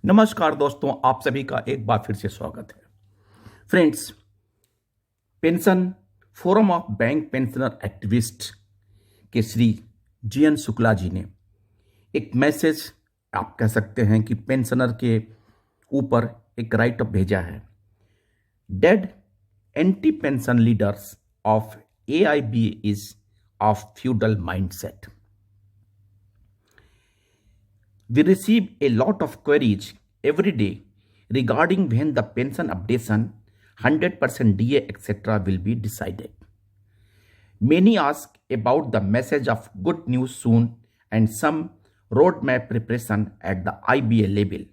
नमस्कार दोस्तों, आप सभी का एक बार फिर से स्वागत है। Friends, pension forum of bank pensioner activist के श्री जीएन शुक्ला जी ने एक मैसेज, आप कह सकते हैं कि पेंशनर के ऊपर एक राइट अप भेजा है। Dead anti pension leaders of AIB is of feudal mindset. We receive a lot of queries every day regarding when the pension updation, 100% DA, etc. will be decided. Many ask about the message of good news soon and some roadmap preparation at the IBA level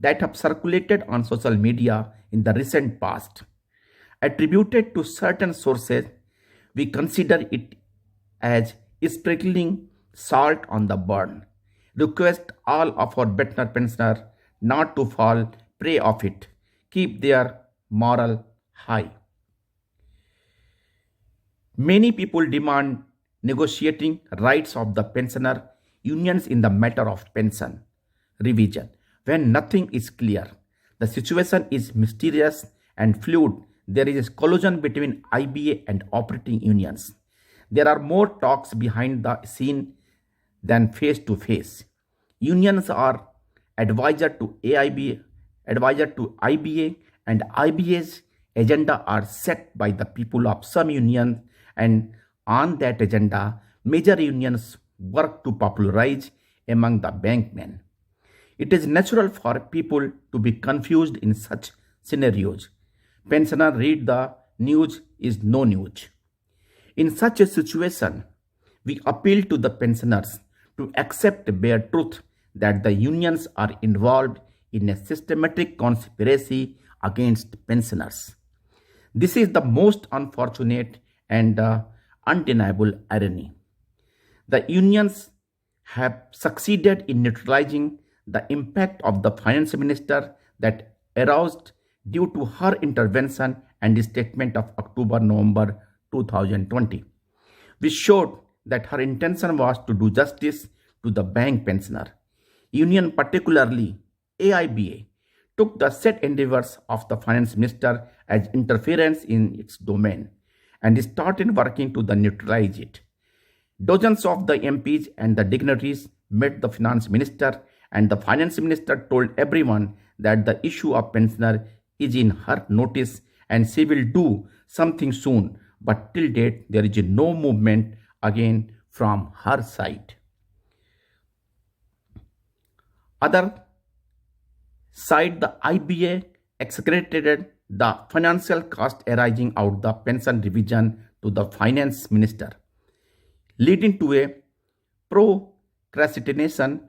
that have circulated on social media in the recent past. Attributed to certain sources, we consider it as sprinkling salt on the burn. Request all of our veteran pensioners not to fall prey of it. Keep their moral high. Many people demand negotiating rights of the pensioner unions in the matter of pension revision when nothing is clear. The situation is mysterious and fluid. There is a collusion between IBA and operating unions. There are more talks behind the scene than face to face. Unions are advisor to IBA, and IBA's agenda are set by the people of some unions, and on that agenda, major unions work to popularize among the bankmen. It is natural for people to be confused in such scenarios. Pensioners read the news is no news. In such a situation, we appeal to the pensioners to accept the bare truth that the unions are involved in a systematic conspiracy against pensioners. This is the most unfortunate and undeniable irony. The unions have succeeded in neutralizing the impact of the finance minister that aroused due to her intervention and statement of October-November 2020, which showed that her intention was to do justice to the bank pensioner. Union, particularly AIBA, took the said endeavors of the finance minister as interference in its domain and started working to neutralize it. Dozens of the MPs and the dignitaries met the finance minister, and the finance minister told everyone that the issue of pensioner is in her notice and she will do something soon, but till date there is no movement again from her side. Other side, the IBA excreted the financial cost arising out of the pension revision to the finance minister, leading to a procrastination.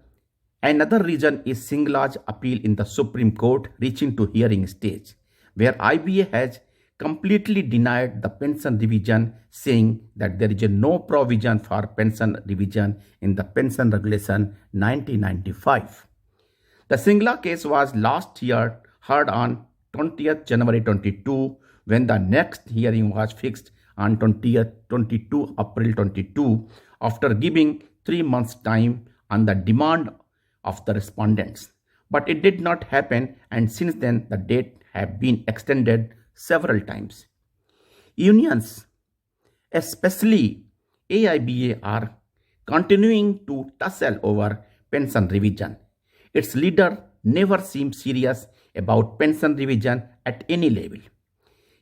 Another reason is Singhala's appeal in the Supreme Court reaching to hearing stage, where IBA has completely denied the pension revision, saying that there is no provision for pension revision in the Pension Regulation 1995. The Singhala case was last year heard on 20th January 22, when the next hearing was fixed on 22 April 22, after giving 3 months' time on the demand of the respondents. But it did not happen, and since then the date have been extended several times. Unions, especially AIBA, are continuing to tussle over pension revision. Its leader never seems serious about pension revision at any level.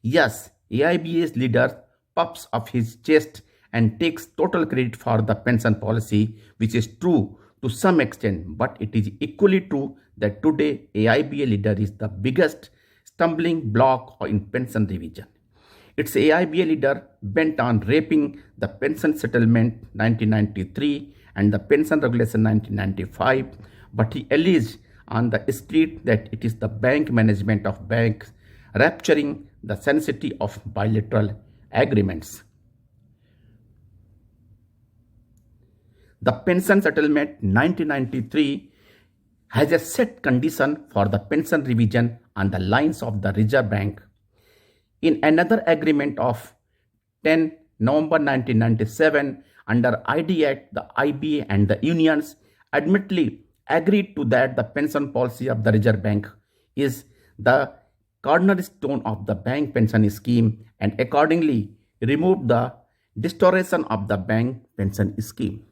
Yes, AIBA's leader puffs up his chest and takes total credit for the pension policy, which is true to some extent, but it is equally true that today AIBA leader is the biggest stumbling block in pension revision. Its AIBA leader bent on raping the Pension Settlement 1993 and the Pension Regulation 1995, but he alleged on the street that it is the bank management of banks rupturing the sanctity of bilateral agreements. The Pension Settlement 1993 has a set condition for the pension revision on the lines of the Reserve Bank. In another agreement of 10 November 1997, under ID Act, the IBA and the unions admittedly agreed to that the pension policy of the Reserve Bank is the cornerstone of the bank pension scheme and accordingly removed the distortion of the bank pension scheme.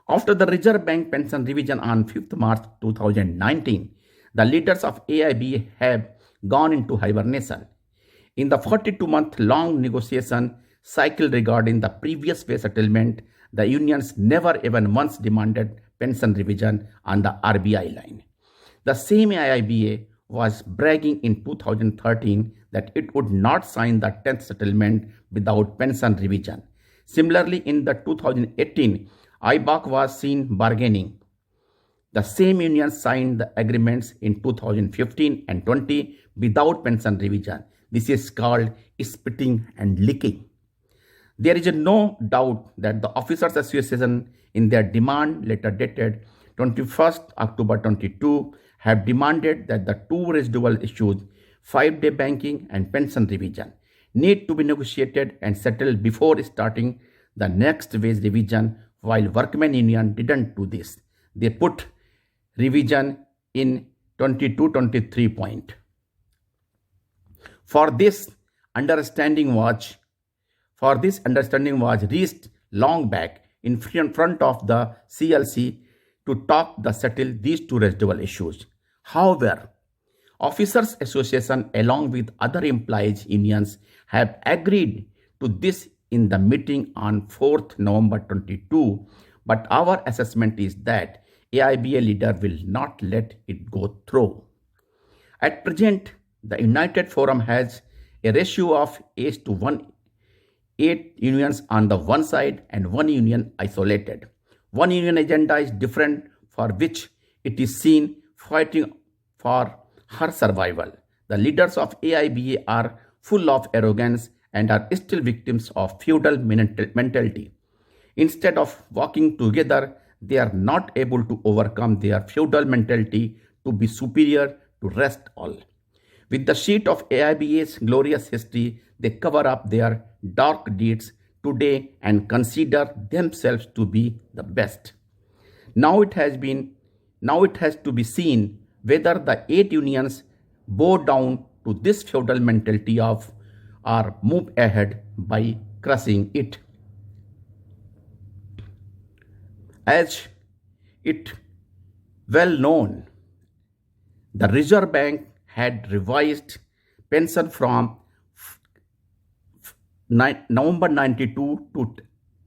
After the Reserve Bank pension revision on 5th March 2019, the leaders of AIBA have gone into hibernation. In the 42-month-long negotiation cycle regarding the previous pay settlement, the unions never even once demanded pension revision on the RBI line. The same AIBA was bragging in 2013 that it would not sign the 10th settlement without pension revision. Similarly, in the 2018, IBAC was seen bargaining. The same union signed the agreements in 2015 and 20 without pension revision. This is called spitting and licking. There is no doubt that the Officers Association in their demand letter dated 21st October 22 have demanded that the two residual issues, 5-day banking and pension revision, need to be negotiated and settled before starting the next wage revision, while Workmen Union didn't do this. They put revision in 22-23 point. For this understanding was reached long back in front of the CLC to settle these two residual issues. However, Officers Association along with other employees unions have agreed to this in the meeting on 4th November 22, but our assessment is that AIBA leader will not let it go through. At present, the United Forum has a ratio of 8 unions on the one side and one union isolated. One union agenda is different for which it is seen fighting for her survival. The leaders of AIBA are full of arrogance and are still victims of feudal mentality. Instead of working together, they are not able to overcome their feudal mentality to be superior to rest all. With the sheet of AIBA's glorious history, they cover up their dark deeds today and consider themselves to be the best. Now it has to be seen whether the 8 unions bow down to this feudal mentality or move ahead by crushing it. As it well known, the Reserve Bank had revised pension from November 92 to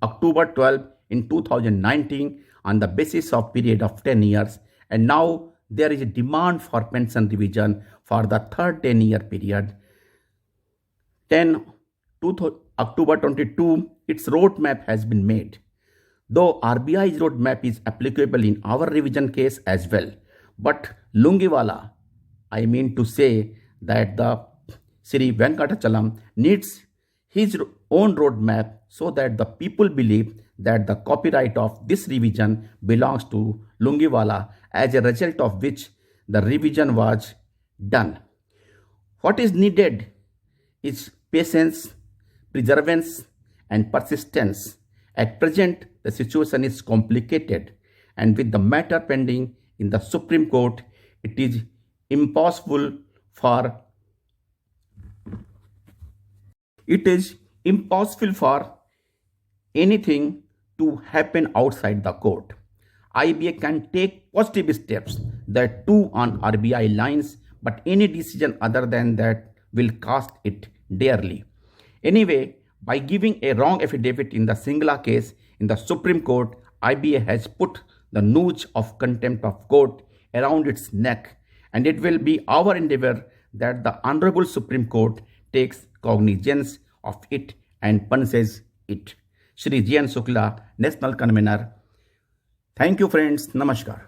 October 12 in 2019 on the basis of period of 10 years, and now there is a demand for pension revision for the third 10-year period. 10 October 22, its roadmap has been made. Though RBI's roadmap is applicable in our revision case as well, but Lungiwala, I mean to say that the Sri Venkatachalam needs his own roadmap so that the people believe that the copyright of this revision belongs to Lungiwala, as a result of which the revision was done. What is needed is patience, perseverance, and persistence. At present, the situation is complicated, and with the matter pending in the Supreme Court, it is impossible for anything to happen outside the court. IBA can take positive steps that too on RBI lines, but any decision other than that will cost it dearly. Anyway, by giving a wrong affidavit in the Singla case in the Supreme Court, IBA has put the noose of contempt of court around its neck, and it will be our endeavor that the Honorable Supreme Court takes cognizance of it and punishes it. Shri J.N. Shukla, National Convener. Thank you friends. Namaskar.